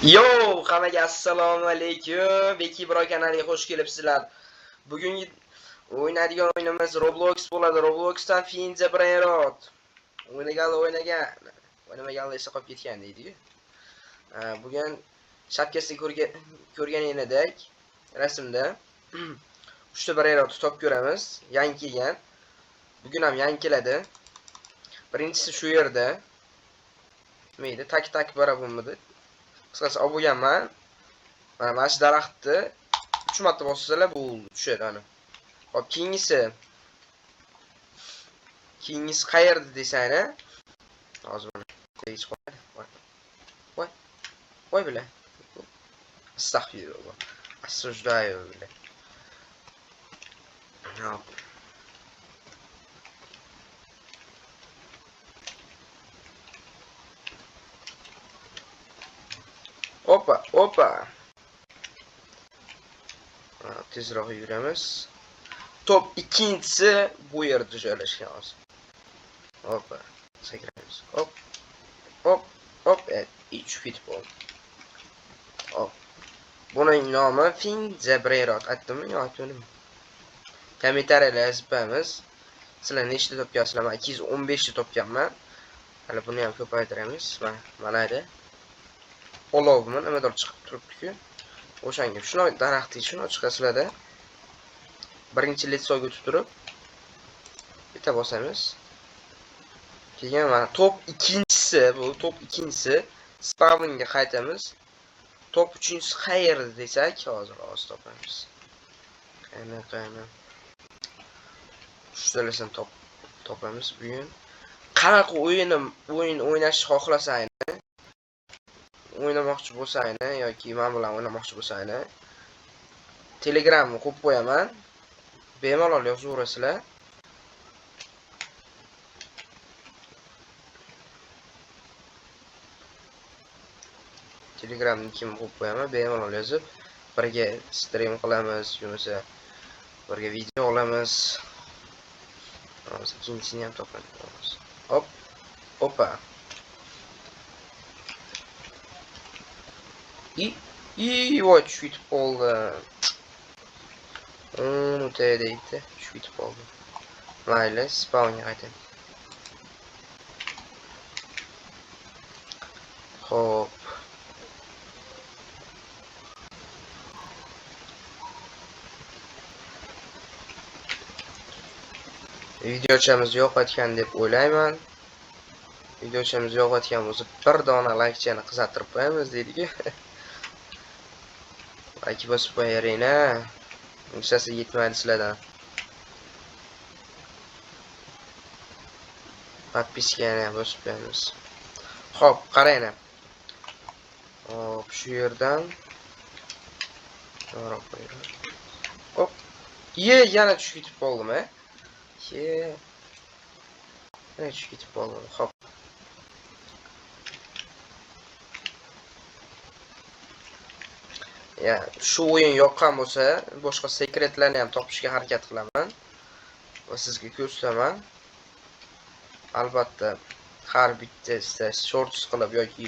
Yo, hammaga assalomu alaykum. Beki Bro kanaliga xush kelibsizlar. Bugungi o'ynaydigan o'yinimiz Roblox bo'ladi. Robloxdan Finza Brainrot. O'ynamagan esa qolib ketgan deydi-ku. Bugun shapkasini ko'rgan edek rasmda. 3 ta Brainrot top ko'ramiz. Yangi kelgan. Bugun ham yangi keladi. Birinchisi shu yerda. Nima edi? Tak bora bo'lmadi. Qisqasi olib bo'lganman. Mana shu daraxtni 3 marta bossalar bu tushadi ana. Hop, keyingisi qayerda desanglar, hozir mana hech qo'yadi. Voy bilan. Astagfirullah. Осуждаю bilan. Hop. Opa. Tezroq yuramiz. Top ikkinchisi bu yerda joylashgan hozir. Opa, sakraymiz. Hop, 3 fit bol. Hop. Buning nomi Finza Brainrot. Aytdimmi yo aytmadim? Kommentariyada yozib qo'yamiz. Sizlar nechta topgansizlar? Men 215 ta topganman. Hali buni ham ko'paytiramiz. Mana edi. Olovmi nimadir chiqib turibdi-ku. O'shanga shuni daraxtni shuni chiqasizlarda. Birinchi letsoga o'tib turib bitta bosamiz. Keyin mana top ikkinchisi, bu top ikkinchisi spawnga qaytamiz. Top uchinchisi qayerda desak, hozir topamiz. Qayerda? Shutalasini topamiz bugun. Qanaqa o'yin o'ynashni xohlasanglar, o'ynamoqchi bo'lsanglar yoki men bilan o'ynamoqchi bo'lsanglar, Telegramni qo'yib qo'yaman. Bemalol yozaverasizlar. Telegramni kim qo'yib qo'yaman, bemalol yozib, birga stream qilamiz, yo'lsa birga video olamiz. Hozir ikkinchisini ham topamiz. Opa. Voy, tushib qoldi. Deydi, tushib qoldi. Mayli, spawnga qaytamiz. Hop. Videochamiz yo'qotgan deb o'ylayman. Videochamiz yo'qotgan bo'lsa, bir dona laykchani qizartirib qo'yamiz deydi-ku. Like bosib qo'yaveringlar. Yuksalsa yetmaydi sizlardan. Podpiskani ham bosib qo'yamiz. Hop, qaranglar. Hop, shu yerdan to'g'ri qo'yamiz. Hop. Yana tushib ketib qoldim-a. Yana tushib ketib qoldim. Hop. Shu o'yin yoqqan bo'lsa, boshqa sekretlarni ham topishga harakat qilaman va sizga ko'rsataman. Albatta, har bittasida shorts qilib yoki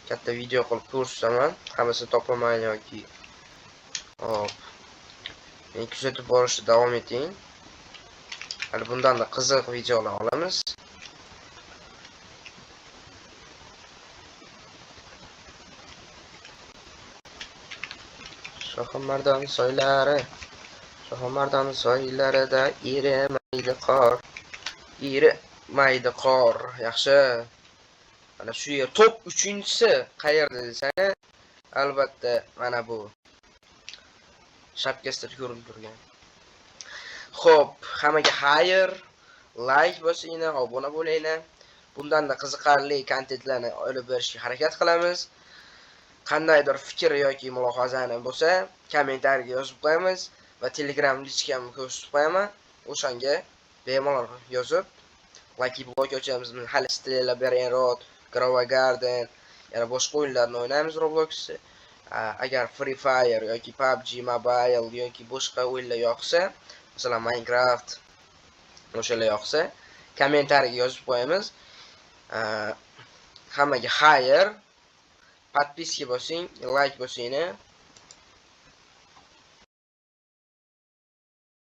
katta video qilib ko'rsataman. Hammasini topaman yoki hop. Meni kuzatib borishda davom eting. Hali bundan da qiziq videolar olamiz. Shohimardon soylarida erimaydi qor. Yaxshi. Mana shu yer top 3-chi qayerda desanglar, albatta mana bu shapkasida ko'rinib turgan. Xo'p, hammaga xayr, like bosinglar, obuna bo'linglar. Bundan da qiziqarli kontentlarni olib berishga harakat qilamiz. Qandaydir fikr yoki mulohazani bo'lsa, kommentariyaga yozib qo'yamiz va Telegram lichkamni ko'rsatib qo'yaman. O'shanga bemalol yozib, like blog ochamiz. Hali Stella Brainrot, Grow Garden, yana boshqa o'yinlarni o'ynaymiz Robloxda. Agar Free Fire yoki PUBG Mobile yoki boshqa o'yinlar yoqsa, masalan Minecraft o'shalar yoqsa, kommentariyaga yozib qo'yamiz. Hammaga xayr. Podpiska bosing, like bosinglar.